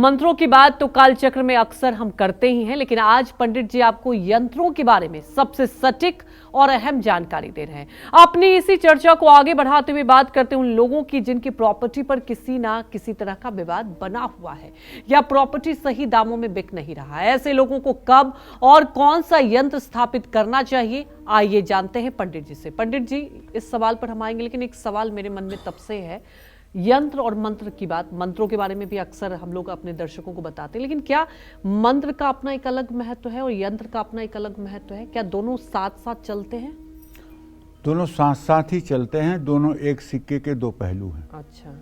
मंत्रों की बात तो कालचक्र में अक्सर हम करते ही हैं, लेकिन आज पंडित जी आपको यंत्रों के बारे में सबसे सटीक और अहम जानकारी दे रहे हैं। अपनी इसी चर्चा को आगे बढ़ाते हुए बात करते हैं उन लोगों की जिनकी प्रॉपर्टी पर किसी ना किसी तरह का विवाद बना हुआ है या प्रॉपर्टी सही दामों में बिक नहीं रहा है। ऐसे लोगों को कब और कौन सा यंत्र स्थापित करना चाहिए, आइए जानते हैं पंडित जी से। पंडित जी, इस सवाल पर हम आएंगे, लेकिन एक सवाल मेरे मन में तब से है, यंत्र और मंत्र की बात, मंत्रों के बारे में भी अक्सर हम लोग अपने दर्शकों को बताते हैं, लेकिन क्या मंत्र का अपना एक अलग महत्व है और यंत्र का अपना एक अलग महत्व है? क्या दोनों साथ साथ चलते हैं? दोनों साथ साथ ही चलते हैं, दोनों एक सिक्के के दो पहलू हैं। अच्छा।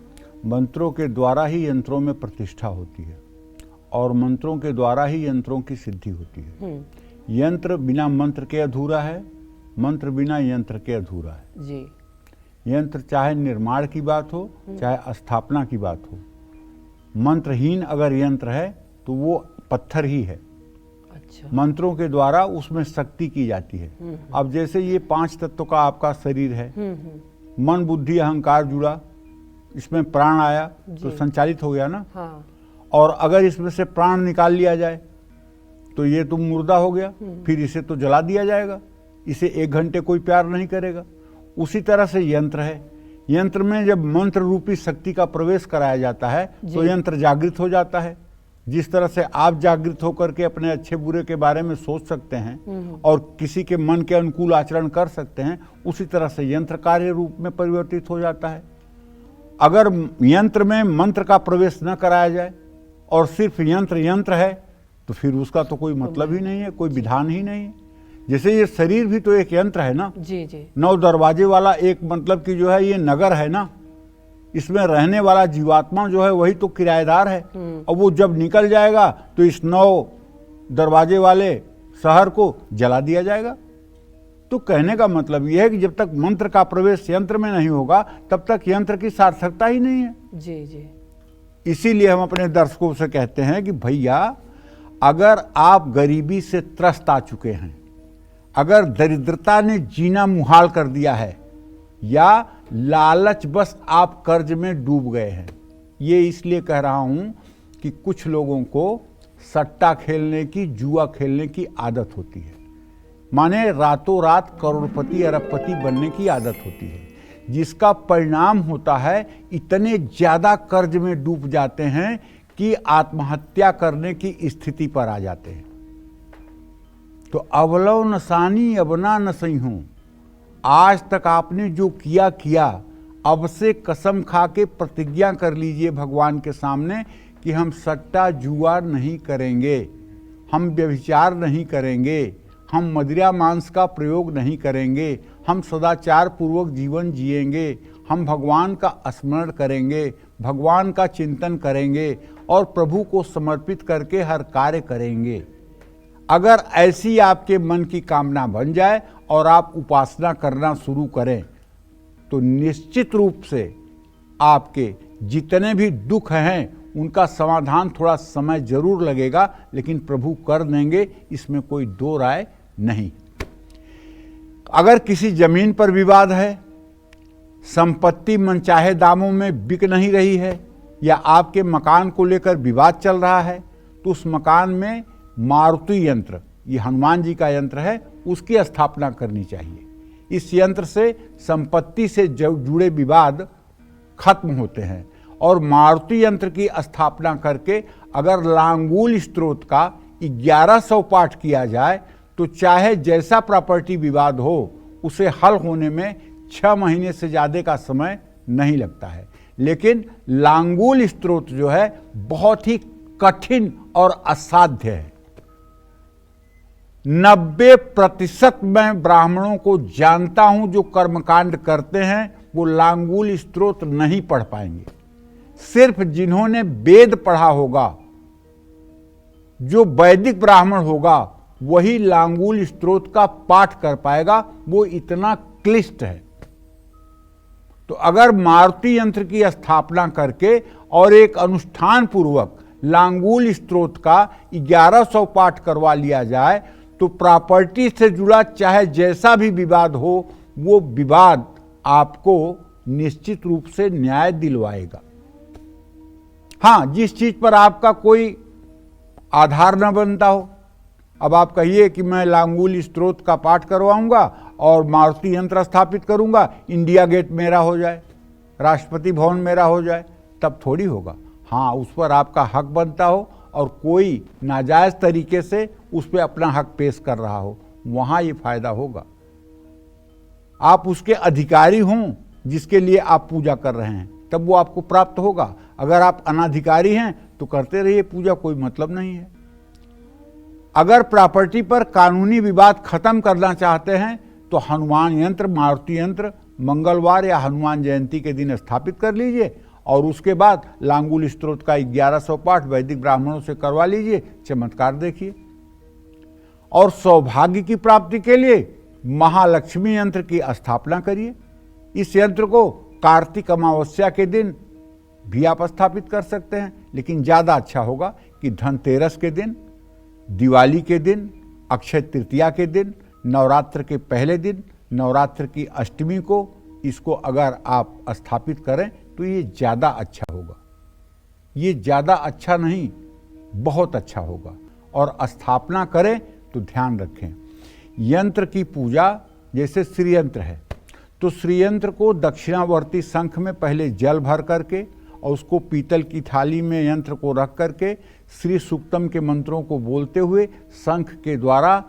मंत्रों के द्वारा ही यंत्रों में प्रतिष्ठा होती है और मंत्रों के द्वारा ही यंत्रों की सिद्धि होती है। यंत्र बिना मंत्र के अधूरा है, मंत्र बिना यंत्र के अधूरा है जी। यंत्र चाहे निर्माण की बात हो चाहे स्थापना की बात हो, मंत्रहीन अगर यंत्र है तो वो पत्थर ही है। अच्छा। मंत्रों के द्वारा उसमें शक्ति की जाती है। अब जैसे ये 5 तत्वों का आपका शरीर है, मन बुद्धि अहंकार जुड़ा, इसमें प्राण आया तो संचालित हो गया ना। हाँ। और अगर इसमें से प्राण निकाल लिया जाए तो ये तो मुर्दा हो गया, फिर इसे तो जला दिया जाएगा, इसे 1 घंटे कोई प्यार नहीं करेगा। उसी तरह से यंत्र है, यंत्र में जब मंत्र रूपी शक्ति का प्रवेश कराया जाता है तो यंत्र जागृत हो जाता है। जिस तरह से आप जागृत होकर के अपने अच्छे बुरे के बारे में सोच सकते हैं और किसी के मन के अनुकूल आचरण कर सकते हैं, उसी तरह से यंत्र कार्य रूप में परिवर्तित हो जाता है। अगर यंत्र में मंत्र का प्रवेश न कराया जाए और सिर्फ यंत्र है तो फिर उसका तो कोई मतलब ही नहीं है, कोई विधान ही नहीं है। जैसे ये शरीर भी तो एक यंत्र है ना। जी जी। 9 दरवाजे वाला एक मतलब कि जो है ये नगर है ना, इसमें रहने वाला जीवात्मा जो है वही तो किराएदार है। और वो जब निकल जाएगा तो इस 9 दरवाजे वाले शहर को जला दिया जाएगा। तो कहने का मतलब यह है कि जब तक मंत्र का प्रवेश यंत्र में नहीं होगा तब तक यंत्र की सार्थकता ही नहीं है। जी जी। इसीलिए हम अपने दर्शकों से कहते हैं कि भैया, अगर आप गरीबी से त्रस्त आ चुके हैं, अगर दरिद्रता ने जीना मुहाल कर दिया है या लालच बस आप कर्ज में डूब गए हैं, ये इसलिए कह रहा हूं कि कुछ लोगों को सट्टा खेलने की, जुआ खेलने की आदत होती है। माने रातों रात करोड़पति अरबपति बनने की आदत होती है, जिसका परिणाम होता है इतने ज्यादा कर्ज में डूब जाते हैं कि आत्महत्या करने की स्थिति पर आ जाते हैं। तो अवलव नसानी अबना न सही हूं, आज तक आपने जो किया, अब से कसम खा के प्रतिज्ञा कर लीजिए भगवान के सामने कि हम सट्टा जुआ नहीं करेंगे, हम व्यभिचार नहीं करेंगे, हम मदिरा मांस का प्रयोग नहीं करेंगे, हम सदाचार पूर्वक जीवन जिएंगे, हम भगवान का स्मरण करेंगे, भगवान का चिंतन करेंगे और प्रभु को समर्पित करके हर कार्य करेंगे। अगर ऐसी आपके मन की कामना बन जाए और आप उपासना करना शुरू करें तो निश्चित रूप से आपके जितने भी दुख हैं उनका समाधान थोड़ा समय जरूर लगेगा, लेकिन प्रभु कर देंगे, इसमें कोई दो राय नहीं। अगर किसी जमीन पर विवाद है, संपत्ति मनचाहे दामों में बिक नहीं रही है या आपके मकान को लेकर विवाद चल रहा है, तो उस मकान में मारुति यंत्र, ये हनुमान जी का यंत्र है, उसकी स्थापना करनी चाहिए। इस यंत्र से संपत्ति से जुड़े विवाद खत्म होते हैं। और मारुति यंत्र की स्थापना करके अगर लांगूल स्त्रोत का 1100 पाठ किया जाए तो चाहे जैसा प्रॉपर्टी विवाद हो उसे हल होने में 6 महीने से ज़्यादा का समय नहीं लगता है। लेकिन लांगूल स्त्रोत जो है बहुत ही कठिन और असाध्य है। 90% मैं ब्राह्मणों को जानता हूं जो कर्मकांड करते हैं वो लांगूल स्त्रोत नहीं पढ़ पाएंगे। सिर्फ जिन्होंने वेद पढ़ा होगा, जो वैदिक ब्राह्मण होगा, वही लांगूल स्त्रोत का पाठ कर पाएगा, वो इतना क्लिष्ट है। तो अगर मारुति यंत्र की स्थापना करके और एक अनुष्ठान पूर्वक लांगूल स्त्रोत का 1100 पाठ करवा लिया जाए तो प्रॉपर्टी से जुड़ा चाहे जैसा भी विवाद हो, वो विवाद आपको निश्चित रूप से न्याय दिलवाएगा। हाँ, जिस चीज पर आपका कोई आधार न बनता हो। अब आप कहिए कि मैं लांगुल स्त्रोत का पाठ करवाऊंगा और मारुति यंत्र स्थापित करूंगा, इंडिया गेट मेरा हो जाए, राष्ट्रपति भवन मेरा हो जाए, तब थोड़ी होगा। हाँ, उस पर आपका हक बनता हो और कोई नाजायज तरीके से उस पर अपना हक पेश कर रहा हो, वहां ये फायदा होगा। आप उसके अधिकारी हों जिसके लिए आप पूजा कर रहे हैं, तब वो आपको प्राप्त होगा। अगर आप अनाधिकारी हैं तो करते रहिए पूजा, कोई मतलब नहीं है। अगर प्रॉपर्टी पर कानूनी विवाद खत्म करना चाहते हैं तो हनुमान यंत्र, मारुति यंत्र मंगलवार या हनुमान जयंती के दिन स्थापित कर लीजिए और उसके बाद लांगुल स्त्रोत का 1100 पाठ वैदिक ब्राह्मणों से करवा लीजिए, चमत्कार देखिए। और सौभाग्य की प्राप्ति के लिए महालक्ष्मी यंत्र की स्थापना करिए। इस यंत्र को कार्तिक अमावस्या के दिन भी आप स्थापित कर सकते हैं, लेकिन ज़्यादा अच्छा होगा कि धनतेरस के दिन, दिवाली के दिन, अक्षय तृतीया के दिन, नवरात्र के पहले दिन, नवरात्र की अष्टमी को इसको अगर आप स्थापित करें तो ये ज़्यादा अच्छा होगा। ये ज़्यादा अच्छा नहीं, बहुत अच्छा होगा। और स्थापना करें तो ध्यान रखें, यंत्र की पूजा जैसे श्रीयंत्र है तो श्रीयंत्र को दक्षिणावर्ती शंख में पहले जल भर करके और उसको पीतल की थाली में यंत्र को रख करके श्री सूक्तम के मंत्रों को बोलते हुए शंख के द्वारा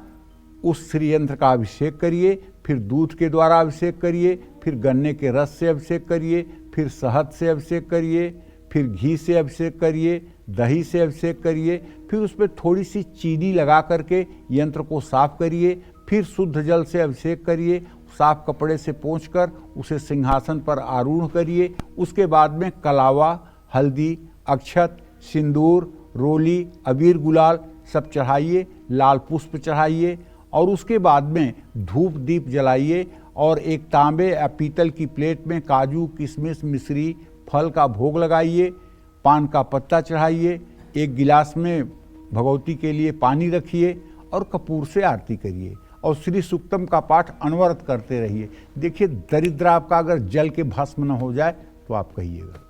उस श्रीयंत्र का अभिषेक करिए, फिर दूध के द्वारा अभिषेक करिए, फिर गन्ने के रस से अभिषेक करिए, फिर शहद से अभिषेक करिए, फिर घी से अभिषेक करिए, दही से अभिषेक करिए, फिर उस पर थोड़ी सी चीनी लगा करके यंत्र को साफ करिए, फिर शुद्ध जल से अभिषेक करिए, साफ कपड़े से पोंछकर उसे सिंहासन पर आरूढ़ करिए। उसके बाद में कलावा, हल्दी, अक्षत, सिंदूर, रोली, अबीर, गुलाल सब चढ़ाइए, लाल पुष्प चढ़ाइए और उसके बाद में धूप दीप जलाइए और एक तांबे या पीतल की प्लेट में काजू, किशमिश, मिश्री, फल का भोग लगाइए, पान का पत्ता चढ़ाइए, एक गिलास में भगवती के लिए पानी रखिए और कपूर से आरती करिए और श्री सूक्तम का पाठ अनवरत करते रहिए। देखिए, दरिद्र आपका अगर जल के भस्म न हो जाए तो आप कहिएगा।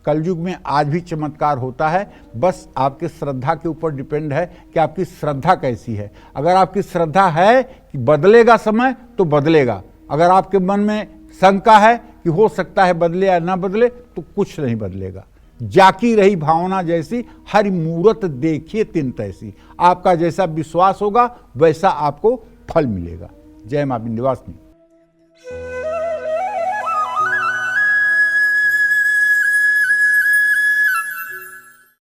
कलयुग में आज भी चमत्कार होता है, बस आपके श्रद्धा के ऊपर डिपेंड है कि आपकी श्रद्धा कैसी है। अगर आपकी श्रद्धा है कि बदलेगा समय तो बदलेगा, अगर आपके मन में शंका है कि हो सकता है बदले या ना बदले तो कुछ नहीं बदलेगा। जाकी रही भावना जैसी, हर मूरत देखिए तिन तैसी। आपका जैसा विश्वास होगा वैसा आपको फल मिलेगा। जय मां विंध्यवासिनी।